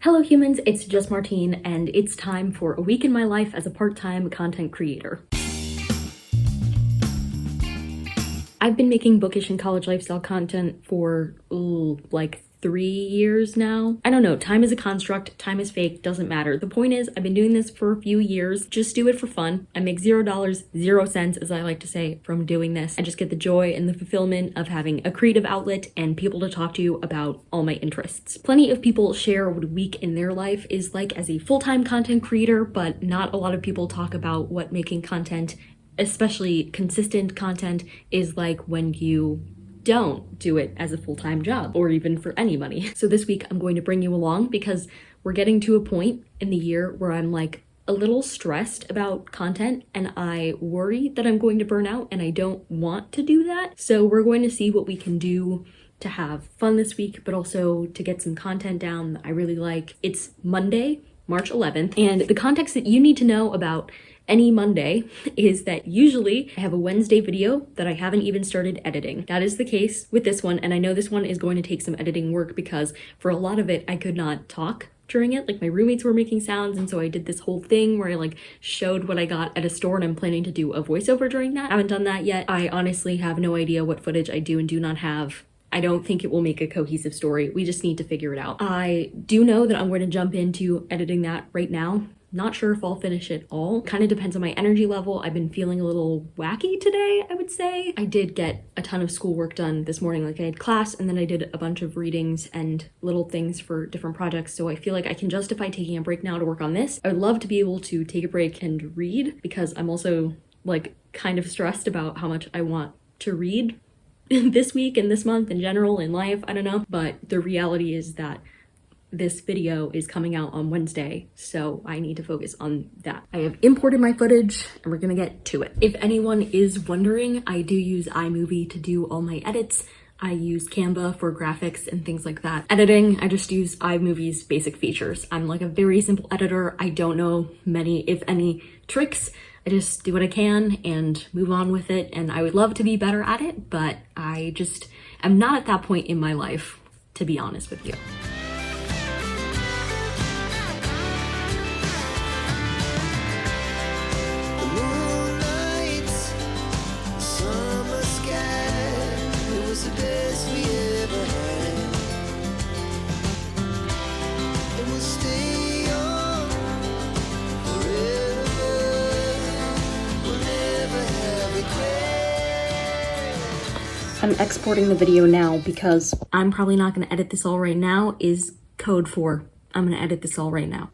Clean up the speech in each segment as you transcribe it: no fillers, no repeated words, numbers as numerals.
Hello humans, it's just Martine, and it's time for a week in my life as a part-time content creator. I've been making bookish and college lifestyle content for like 3 years now. I don't know, time is a construct, time is fake, doesn't matter. The point is, I've been doing this for a few years, just do it for fun. I make $0, 0 cents, as I like to say, from doing this. I just get the joy and the fulfillment of having a creative outlet and people to talk to about all my interests. Plenty of people share what a week in their life is like as a full-time content creator, but not a lot of people talk about what making content, especially consistent content, is like when you don't do it as a full-time job or even for any money. So this week I'm going to bring you along because we're getting to a point in the year where I'm like a little stressed about content and I worry that I'm going to burn out and I don't want to do that. So we're going to see what we can do to have fun this week, but also to get some content down that I really like. It's Monday, March 11th, and the context that you need to know about any Monday is that usually I have a Wednesday video that I haven't even started editing. That is the case with this one, and I know this one is going to take some editing work because for a lot of it I could not talk during it. Like my roommates were making sounds, and so I did this whole thing where I like showed what I got at a store, and I'm planning to do a voiceover during that. I haven't done that yet. I honestly have no idea what footage I do and do not have. I don't think it will make a cohesive story. We just need to figure it out. I do know that I'm going to jump into editing that right now. Not sure if I'll finish it all. Kind of depends on my energy level. I've been feeling a little wacky today, I would say. I did get a ton of schoolwork done this morning. Like I had class and then I did a bunch of readings and little things for different projects. So I feel like I can justify taking a break now to work on this. I would love to be able to take a break and read because I'm also like kind of stressed about how much I want to read this week and this month in general in life. I don't know. But the reality is that this video is coming out on Wednesday, so I need to focus on that. I have imported my footage and we're gonna get to it. If anyone is wondering, I do use iMovie to do all my edits. I use Canva for graphics and things like that. Editing, I just use iMovie's basic features. I'm like a very simple editor. I don't know many, if any, tricks. I just do what I can and move on with it, and I would love to be better at it, but I just am not at that point in my life, to be honest with you. I'm exporting the video now because I'm probably not going to edit this all right now is code for I'm going to edit this all right now.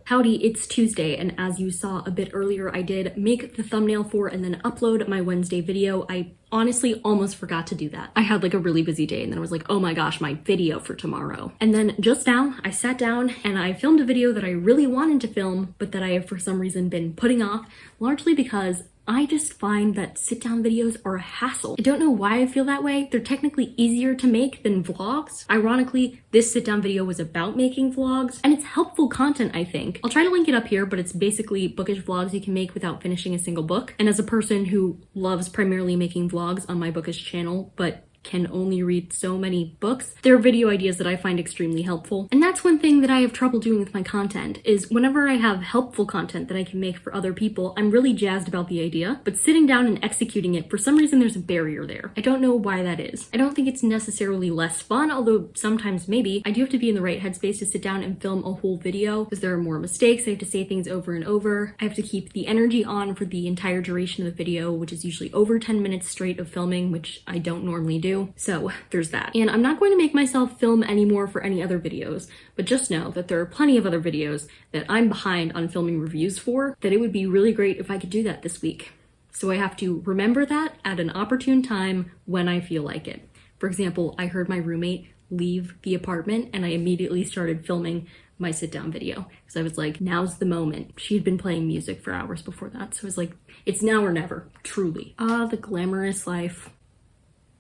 Howdy, it's Tuesday, and as you saw a bit earlier, I did make the thumbnail for and then upload my Wednesday video. I honestly almost forgot to do that. I had like a really busy day and then I was like, oh my gosh, my video for tomorrow. And then just now I sat down and I filmed a video that I really wanted to film, but that I have for some reason been putting off, largely because I just find that sit-down videos are a hassle. I don't know why I feel that way. They're technically easier to make than vlogs. Ironically, this sit-down video was about making vlogs, and it's helpful content, I think. I'll try to link it up here, but it's basically bookish vlogs you can make without finishing a single book. And as a person who loves primarily making vlogs on my bookish channel, but can only read so many books, there are video ideas that I find extremely helpful. And that's one thing that I have trouble doing with my content, is whenever I have helpful content that I can make for other people, I'm really jazzed about the idea, but sitting down and executing it, for some reason there's a barrier there. I don't know why that is. I don't think it's necessarily less fun, although sometimes maybe. I do have to be in the right headspace to sit down and film a whole video because there are more mistakes. I have to say things over and over. I have to keep the energy on for the entire duration of the video, which is usually over 10 minutes straight of filming, which I don't normally do. So there's that. And I'm not going to make myself film anymore for any other videos, but just know that there are plenty of other videos that I'm behind on filming reviews for, that it would be really great if I could do that this week. So I have to remember that at an opportune time when I feel like it. For example, I heard my roommate leave the apartment and I immediately started filming my sit-down video because I was like, now's the moment. She had been playing music for hours before that, so I was like, it's now or never, truly. Ah, the glamorous life.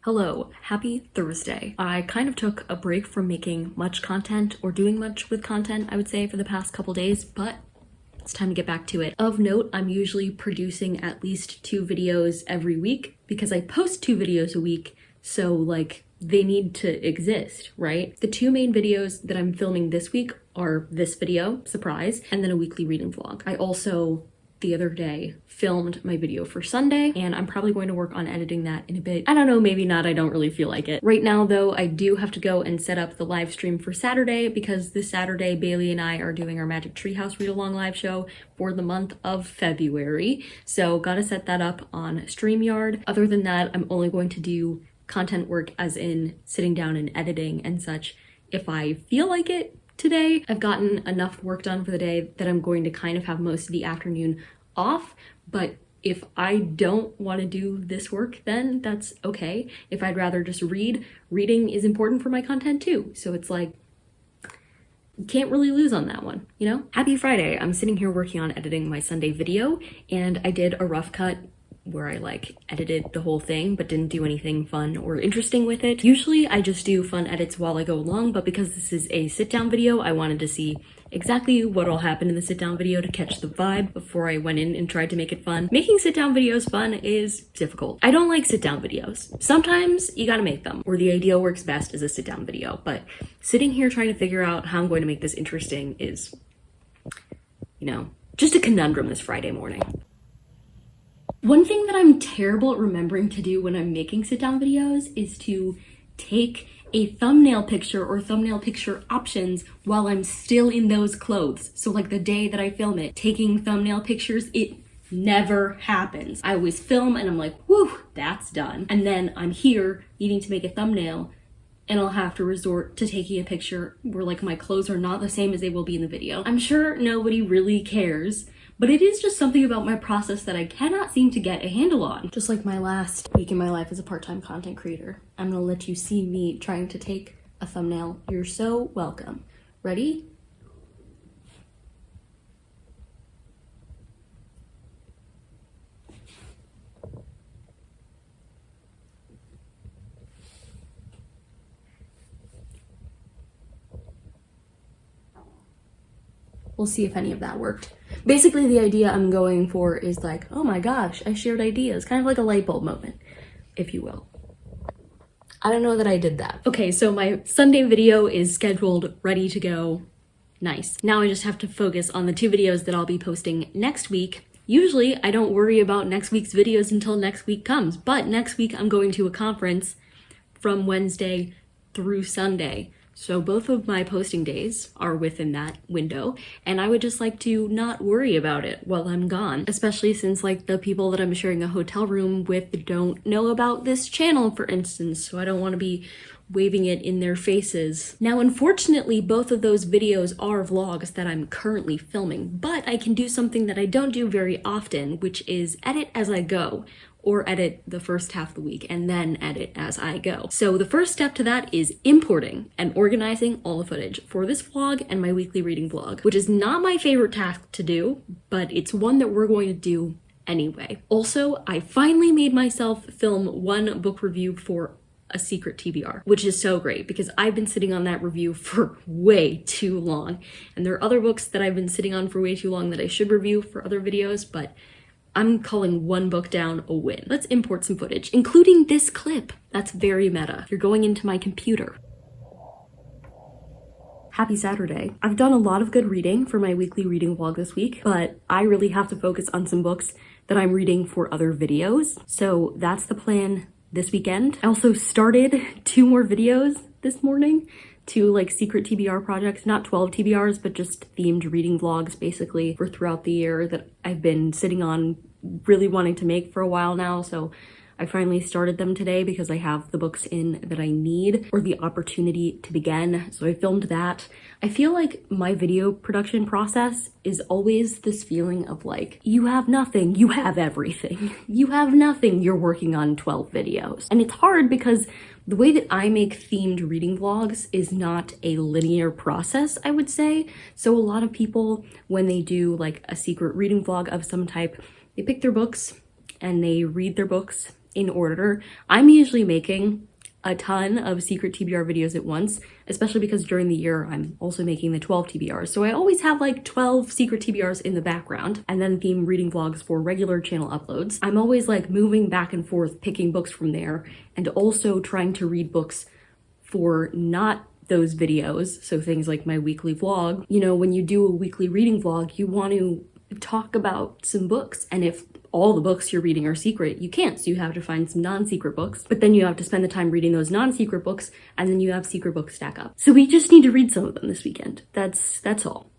Hello, happy Thursday. I kind of took a break from making much content or doing much with content, I would say, for the past couple days, but it's time to get back to it. Of note, I'm usually producing at least 2 videos every week because I post 2 videos a week. So like they need to exist, right? The two main videos that I'm filming this week are this video, surprise, and then a weekly reading vlog. I also, the other day, filmed my video for Sunday, and I'm probably going to work on editing that in a bit. I don't know, maybe not, I don't really feel like it. Right now though, I do have to go and set up the live stream for Saturday, because this Saturday, Bailey and I are doing our Magic Treehouse read-along live show for the month of February. So gotta set that up on StreamYard. Other than that, I'm only going to do content work as in sitting down and editing and such if I feel like it today. I've gotten enough work done for the day that I'm going to kind of have most of the afternoon off, but if I don't want to do this work, then that's okay. If I'd rather just read, reading is important for my content too. So it's like, you can't really lose on that one, you know? Happy Friday. I'm sitting here working on editing my Sunday video, and I did a rough cut where I like edited the whole thing but didn't do anything fun or interesting with it. Usually I just do fun edits while I go along, but because this is a sit down video, I wanted to see exactly what all happened in the sit down video to catch the vibe before I went in and tried to make it fun. Making sit down videos fun is difficult. I don't like sit down videos. Sometimes you gotta make them, or the idea works best as a sit down video, but sitting here trying to figure out how I'm going to make this interesting is, you know, just a conundrum this Friday morning. One thing that I'm terrible at remembering to do when I'm making sit-down videos is to take a thumbnail picture or thumbnail picture options while I'm still in those clothes. So like the day that I film it, taking thumbnail pictures, it never happens. I always film and I'm like, whew, that's done. And then I'm here needing to make a thumbnail and I'll have to resort to taking a picture where like my clothes are not the same as they will be in the video. I'm sure nobody really cares, but it is just something about my process that I cannot seem to get a handle on. Just like my last week in my life as a part-time content creator, I'm gonna let you see me trying to take a thumbnail. You're so welcome. Ready? We'll see if any of that worked. Basically, the idea I'm going for is like, oh my gosh, I shared ideas. Kind of like a light bulb moment, if you will. I don't know that I did that. Okay, so my Sunday video is scheduled, ready to go. Nice. Now I just have to focus on the two videos that I'll be posting next week. Usually, I don't worry about next week's videos until next week comes, but next week I'm going to a conference from Wednesday through Sunday. So both of my posting days are within that window, and I would just like to not worry about it while I'm gone, especially since like the people that I'm sharing a hotel room with don't know about this channel, for instance, so I don't want to be waving it in their faces. Now, unfortunately, both of those videos are vlogs that I'm currently filming, but I can do something that I don't do very often, which is edit as I go, or edit the first half of the week and then edit as I go. So the first step to that is importing and organizing all the footage for this vlog and my weekly reading vlog, which is not my favorite task to do, but it's one that we're going to do anyway. Also, I finally made myself film one book review for a secret TBR, which is so great because I've been sitting on that review for way too long. And there are other books that I've been sitting on for way too long that I should review for other videos, but I'm calling one book down a win. Let's import some footage, including this clip. That's very meta. You're going into my computer. Happy Saturday. I've done a lot of good reading for my weekly reading vlog this week, but I really have to focus on some books that I'm reading for other videos. So that's the plan this weekend. I also started 2 more videos this morning, 2 like secret TBR projects, not 12 TBRs, but just themed reading vlogs basically for throughout the year that I've been sitting on really wanting to make for a while now. So I finally started them today because I have the books in that I need or the opportunity to begin. So I filmed that. I feel like my video production process is always this feeling of like, you have nothing, you have everything. You have nothing, you're working on 12 videos. And it's hard because the way that I make themed reading vlogs is not a linear process, I would say. So a lot of people, when they do like a secret reading vlog of some type, they pick their books and they read their books in order. I'm usually making a ton of secret TBR videos at once, especially because during the year I'm also making the 12 TBRs. So I always have like 12 secret TBRs in the background, and then theme reading vlogs for regular channel uploads. I'm always like moving back and forth, picking books from there, and also trying to read books for not those videos. So things like my weekly vlog. You know, when you do a weekly reading vlog, you want to talk about some books, and if all the books you're reading are secret, you can't, so you have to find some non-secret books, but then you have to spend the time reading those non-secret books, and then you have secret books stack up. So we just need to read some of them this weekend. That's all.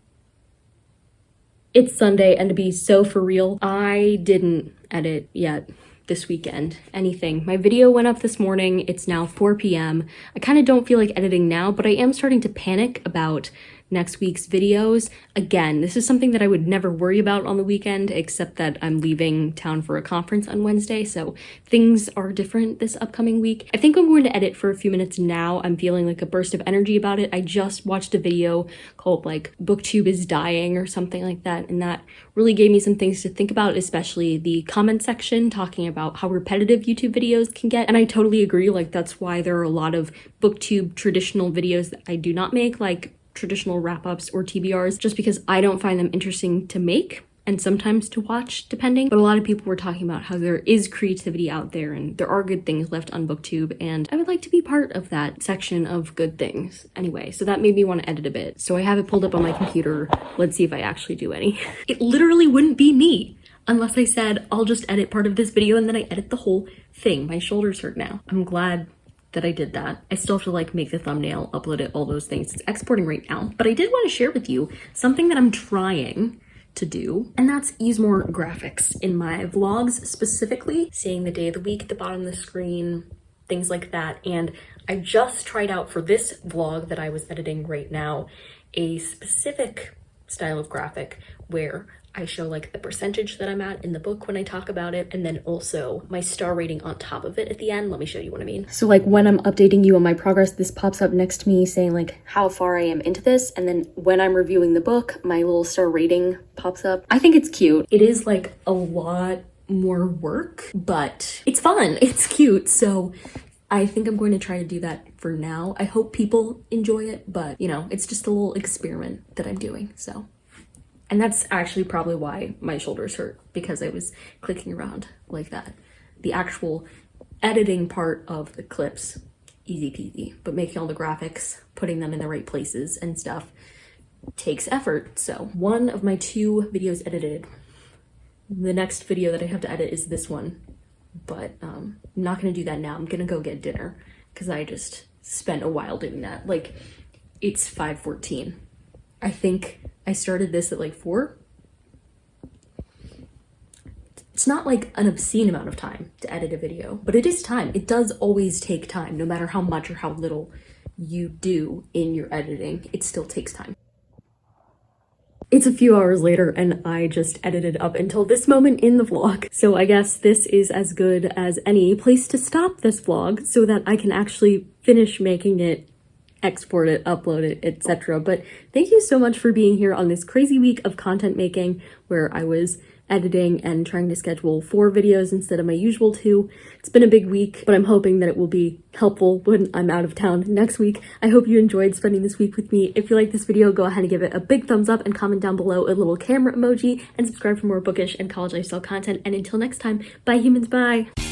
It's Sunday, and to be so for real, I didn't edit yet this weekend, anything. My video went up this morning. It's now 4 p.m. I kind of don't feel like editing now, but I am starting to panic about next week's videos. Again, this is something that I would never worry about on the weekend, except that I'm leaving town for a conference on Wednesday, so things are different this upcoming week. I think I'm going to edit for a few minutes now. I'm feeling like a burst of energy about it. I just watched a video called like BookTube is dying or something like that, and that really gave me some things to think about, especially the comment section talking about how repetitive YouTube videos can get. And I totally agree, like that's why there are a lot of BookTube traditional videos that I do not make, like traditional wrap-ups or TBRs, just because I don't find them interesting to make and sometimes to watch, depending. But a lot of people were talking about how there is creativity out there and there are good things left on BookTube, and I would like to be part of that section of good things. Anyway, so that made me want to edit a bit. So I have it pulled up on my computer. Let's see if I actually do any. It literally wouldn't be me unless I said, I'll just edit part of this video and then I edit the whole thing. My shoulders hurt now. I'm glad that I did that. I still have to like make the thumbnail, upload it, all those things. It's exporting right now. But I did want to share with you something that I'm trying to do, and that's use more graphics in my vlogs, specifically seeing the day of the week at the bottom of the screen, things like that. And I just tried out for this vlog that I was editing right now a specific style of graphic where I show like the percentage that I'm at in the book when I talk about it, and then also my star rating on top of it at the end. Let me show you what I mean. So like when I'm updating you on my progress, this pops up next to me saying like how far I am into this, and then when I'm reviewing the book, my little star rating pops up. I think it's cute. It is like a lot more work, but it's fun, it's cute, so I think I'm going to try to do that for now. I hope people enjoy it, but you know, it's just a little experiment that I'm doing, so. And that's actually probably why my shoulders hurt, because I was clicking around like that. The actual editing part of the clips, easy peasy, but making all the graphics, putting them in the right places and stuff takes effort. So one of my 2 videos edited. The next video that I have to edit is this one, but I'm not gonna do that now. I'm gonna go get dinner because I just spent a while doing that. Like, it's 5:14. I think I started this at like 4. It's not like an obscene amount of time to edit a video, but it is time. It does always take time, no matter how much or how little you do in your editing, it still takes time. It's a few hours later and I just edited up until this moment in the vlog. So I guess this is as good as any place to stop this vlog so that I can actually finish making it, export it, upload it, etc. But thank you so much for being here on this crazy week of content making where I was editing and trying to schedule 4 videos instead of my usual 2. It's been a big week, but I'm hoping that it will be helpful when I'm out of town next week. I hope you enjoyed spending this week with me. If you like this video, go ahead and give it a big thumbs up and comment down below a little camera emoji, and subscribe for more bookish and college lifestyle content. And until next time, bye humans, bye!